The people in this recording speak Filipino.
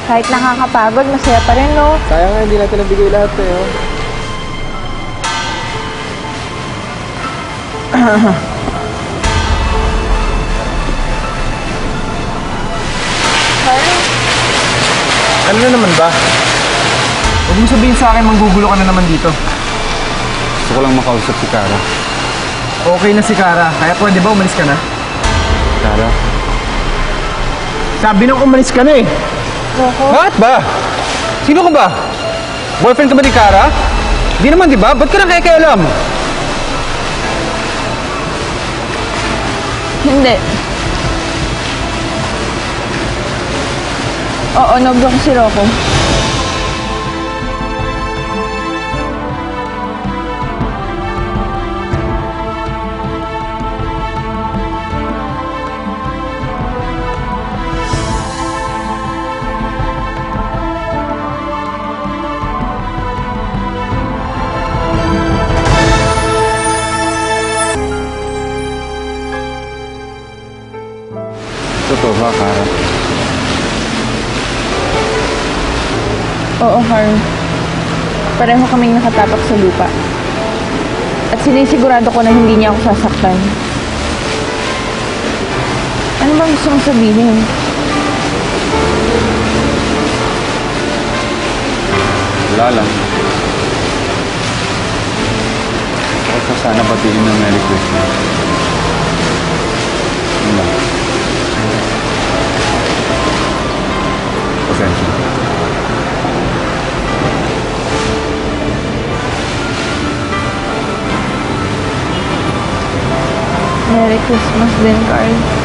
Kahit nakakapagod, masaya pa rin, no? Sayang nga, hindi natin nabigay lahat eh, oh. Ano na naman ba? Huwag mo sabihin sa akin manggugulo ka na naman dito. Gusto ko lang makausap si Kara. Okay na si Kara, kaya pwede ba umalis ka na? Kara? Sabi nang umalis ka na eh. Rocco? Bakit ba? Sino ka ba? Boyfriend ka ba ni Kara? Di naman, di ba? Ba't ka na kaya-alam? Hindi. Oo, nobyo ko si Rocco. Totoo ba, Kara? Oo, Carl. Pareho kaming nakatapak sa lupa. At sinisigurado ko na hindi niya ako sasaktan. Ano bang gusto mong sabihin? Wala lang. Huwag ka sana batiin ng Merry Christmas. Wala. Pasensya. Merry Christmas din, Carl.